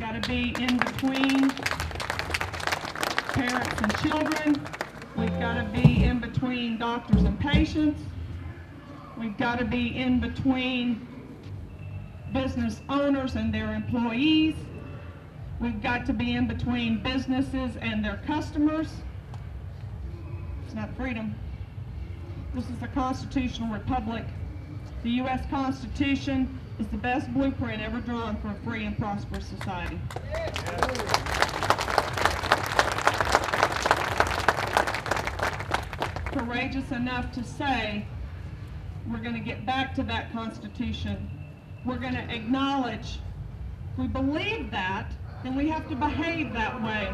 got to be in between parents and children. We've got to be in between doctors and patients. We've got to be in between business owners and their employees. We've got to be in between businesses and their customers. It's not freedom. This is a constitutional republic. The U.S. Constitution is the best blueprint ever drawn for a free and prosperous society. Courageous enough to say, we're going to get back to that Constitution. We're going to acknowledge, if we believe that, then we have to behave that way.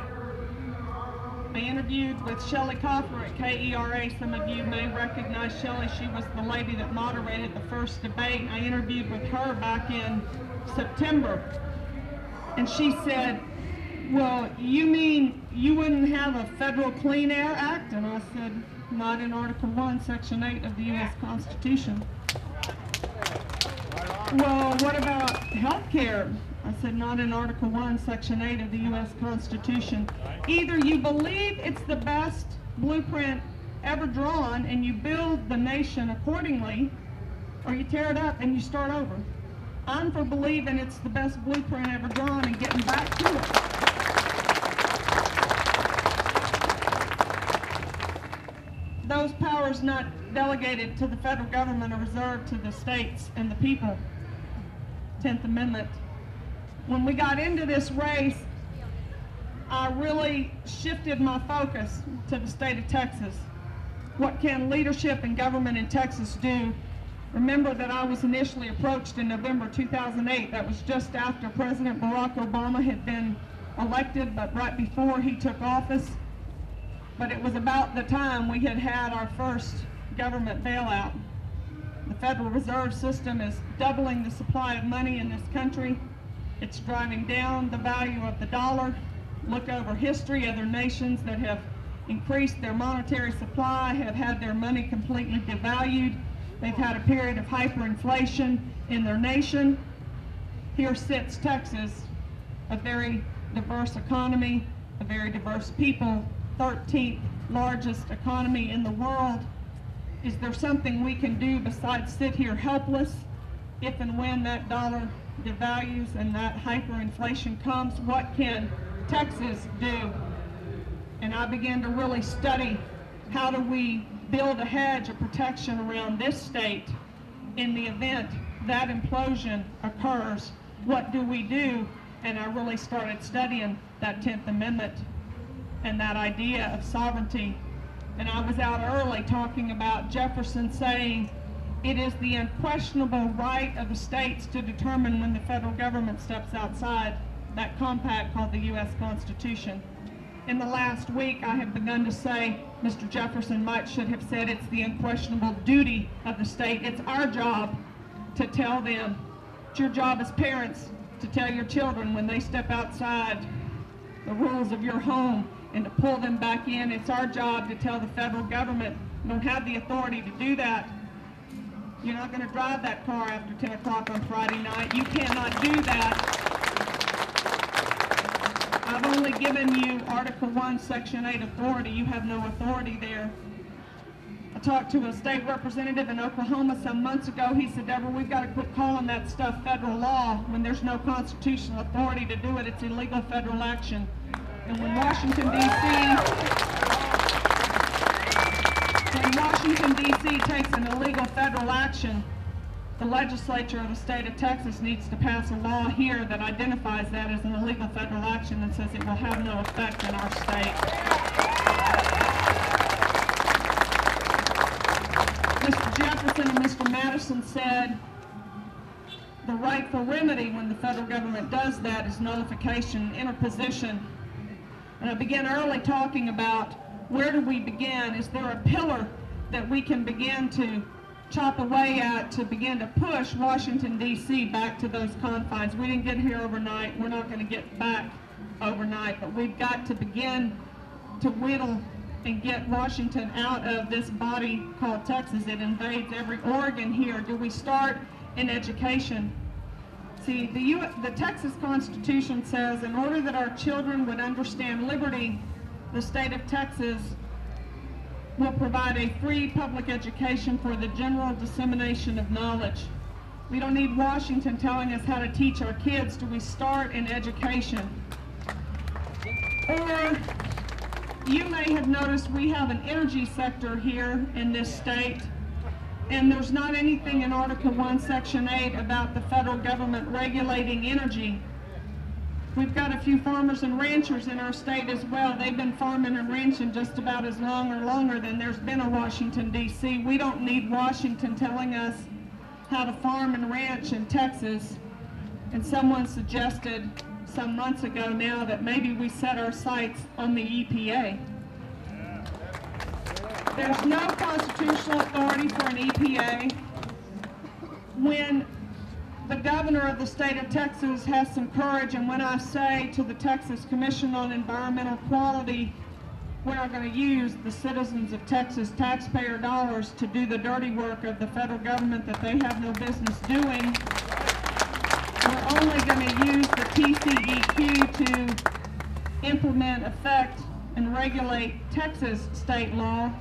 I interviewed with Shelley Coffer at KERA. Some of you may recognize Shelley. She was the lady that moderated the first debate. I interviewed with her back in September. And she said, well, you mean you wouldn't have a Federal Clean Air Act? And I said, not in Article 1, Section 8 of the U.S. Constitution. Well, what about health care? I said, not in Article 1, Section 8 of the U.S. Constitution. Either you believe it's the best blueprint ever drawn and you build the nation accordingly, or you tear it up and you start over. I'm for believing it's the best blueprint ever drawn and getting back to it. Those powers not delegated to the federal government are reserved to the states and the people. 10th Amendment. When we got into this race, I really shifted my focus to the state of Texas. What can leadership and government in Texas do? Remember that I was initially approached in November 2008. That was just after President Barack Obama had been elected, but right before he took office. But it was about the time we had had our first government bailout. The Federal Reserve System is doubling the supply of money in this country. It's driving down the value of the dollar. Look over history, other nations that have increased their monetary supply have had their money completely devalued. They've had a period of hyperinflation in their nation. Here sits Texas, a very diverse economy, a very diverse people, 13th largest economy in the world. Is there something we can do besides sit here helpless if and when that dollar devalues and that hyperinflation comes? What can Texas do? And I began to really study, how do we build a hedge of protection around this state in the event that implosion occurs? What do we do? And I really started studying that 10th Amendment and that idea of sovereignty. And I was out early talking about Jefferson saying, it is the unquestionable right of the states to determine when the federal government steps outside that compact called the U.S. Constitution. In the last week, I have begun to say, Mr. Jefferson should have said, it's the unquestionable duty of the state. It's our job to tell them. It's your job as parents to tell your children when they step outside the rules of your home and to pull them back in. It's our job to tell the federal government, you don't have the authority to do that. You're not going to drive that car after 10 o'clock on Friday night. You cannot do that. I've only given you Article 1, Section 8 authority. You have no authority there. I talked to a state representative in Oklahoma some months ago. He said, Debra, we've got to quit calling that stuff federal law. When there's no constitutional authority to do it, it's illegal federal action. And when Washington, D.C. takes an illegal federal action, the legislature of the state of Texas needs to pass a law here that identifies that as an illegal federal action and says it will have no effect in our state. Mr. Jefferson and Mr. Madison said the rightful remedy when the federal government does that is nullification, interposition. And I began early talking about, where do we begin? Is there a pillar that we can begin to chop away at to begin to push Washington, D.C. back to those confines? We didn't get here overnight. We're not going to get back overnight, but we've got to begin to whittle and get Washington out of this body called Texas. It invades every organ here. Do we start in education? literacy, the Texas Constitution says, in order that our children would understand liberty, the state of Texas will provide a free public education for the general dissemination of knowledge. We don't need Washington telling us how to teach our kids. Do we start in education? Or you may have noticed we have an energy sector here in this state, and there's not anything in Article 1, Section 8 about the federal government regulating energy. We've got a few farmers and ranchers in our state as well. They've been farming and ranching just about as long or longer than there's been a Washington, D.C. We don't need Washington telling us how to farm and ranch in Texas. And someone suggested some months ago now that maybe we set our sights on the EPA. There's no constitutional authority for an EPA. When the governor of the state of Texas has some courage, and when I say to the Texas Commission on Environmental Quality, we're not going to use the citizens of Texas taxpayer dollars to do the dirty work of the federal government that they have no business doing. We're only going to use the TCEQ to implement, affect, and regulate Texas state law.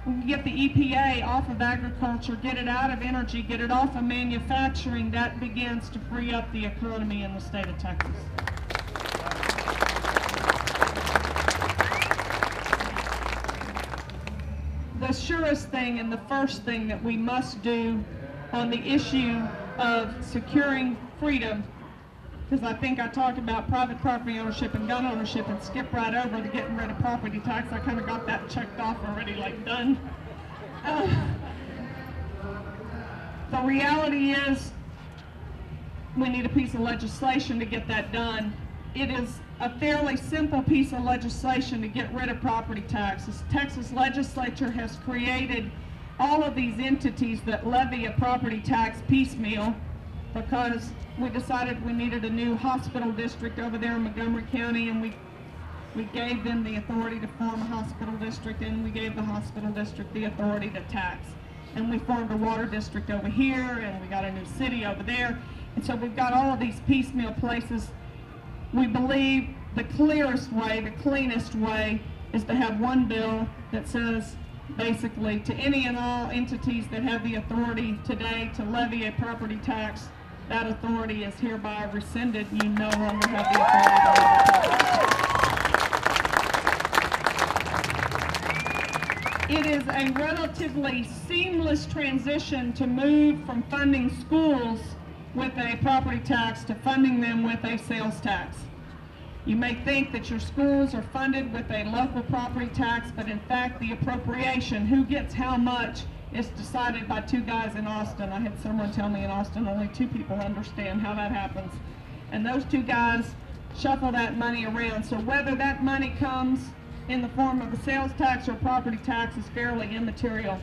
We can get the EPA off of agriculture, get it out of energy, get it off of manufacturing. That begins to free up the economy in the state of Texas. The surest thing and the first thing that we must do on the issue of securing freedom, because I think I talked about private property ownership and gun ownership and skip right over to getting rid of property tax. I kind of got that checked off already, like done. The reality is we need a piece of legislation to get that done. It is a fairly simple piece of legislation to get rid of property taxes. The Texas legislature has created all of these entities that levy a property tax piecemeal because we decided we needed a new hospital district over there in Montgomery County, and we gave them the authority to form a hospital district, and we gave the hospital district the authority to tax. And we formed a water district over here, and we got a new city over there. And so we've got all of these piecemeal places. We believe the clearest way, the cleanest way, is to have one bill that says basically to any and all entities that have the authority today to levy a property tax, that authority is hereby rescinded. You no longer have the authority to levy a property tax. It is a relatively seamless transition to move from funding schools with a property tax to funding them with a sales tax. You may think that your schools are funded with a local property tax, but in fact the appropriation, who gets how much, is decided by two guys in Austin. I had someone tell me in Austin only two people understand how that happens. And those two guys shuffle that money around. So whether that money comes in the form of a sales tax or property tax is fairly immaterial.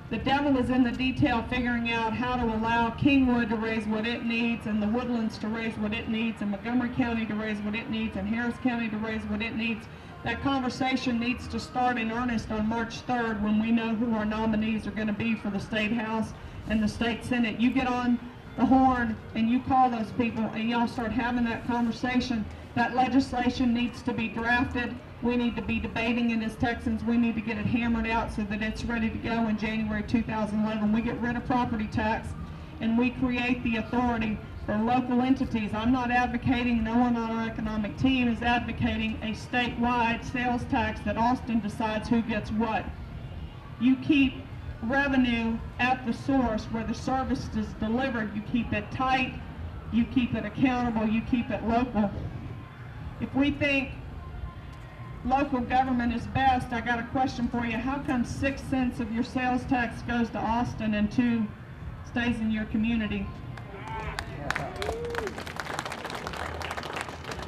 The devil is in the detail, figuring out how to allow Kingwood to raise what it needs, and the Woodlands to raise what it needs, and Montgomery County to raise what it needs, and Harris County to raise what it needs. That conversation needs to start in earnest on March 3rd when we know who our nominees are going to be for the State House and the State Senate. You get on the horn and you call those people and y'all start having that conversation. That legislation needs to be drafted. We need to be debating it as Texans. We need to get it hammered out so that it's ready to go in January 2011. We get rid of property tax and we create the authority for local entities. I'm not advocating, no one on our economic team is advocating a statewide sales tax that Austin decides who gets what. You keep revenue at the source where the service is delivered. You keep it tight, you keep it accountable, you keep it local. If we think local government is best, I got a question for you. How come 6 cents of your sales tax goes to Austin and 2 stays in your community?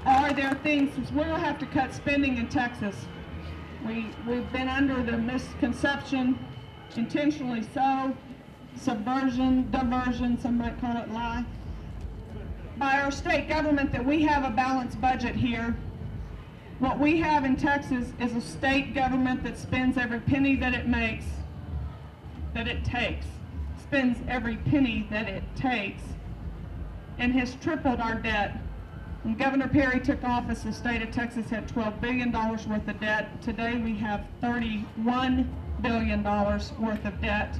Are there things, since we'll have to cut spending in Texas, we've been under the misconception, intentionally so, subversion, diversion, some might call it lie, by our state government that we have a balanced budget here. What we have in Texas is a state government that spends every penny that it makes, that it takes, spends every penny that it takes, and has tripled our debt. When Governor Perry took office, the state of Texas had $12 billion worth of debt. Today we have $31 billion worth of debt.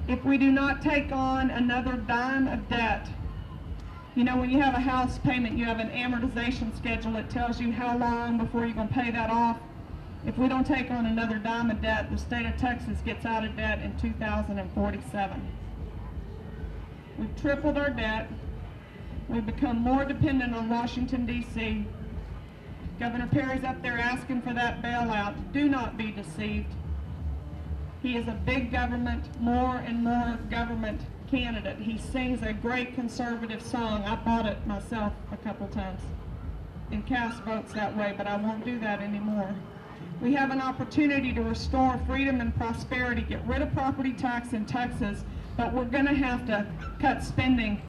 If we do not take on another dime of debt, you know, when you have a house payment, you have an amortization schedule. It tells you how long before you're going to pay that off. If we don't take on another dime of debt, the state of Texas gets out of debt in 2047. We've tripled our debt. We've become more dependent on Washington, D.C. Governor Perry's up there asking for that bailout. Do not be deceived. He is a big government, more and more government candidate. He sings a great conservative song. I bought it myself a couple times and cast votes that way, but I won't do that anymore. We have an opportunity to restore freedom and prosperity, get rid of property tax in Texas, but we're going to have to cut spending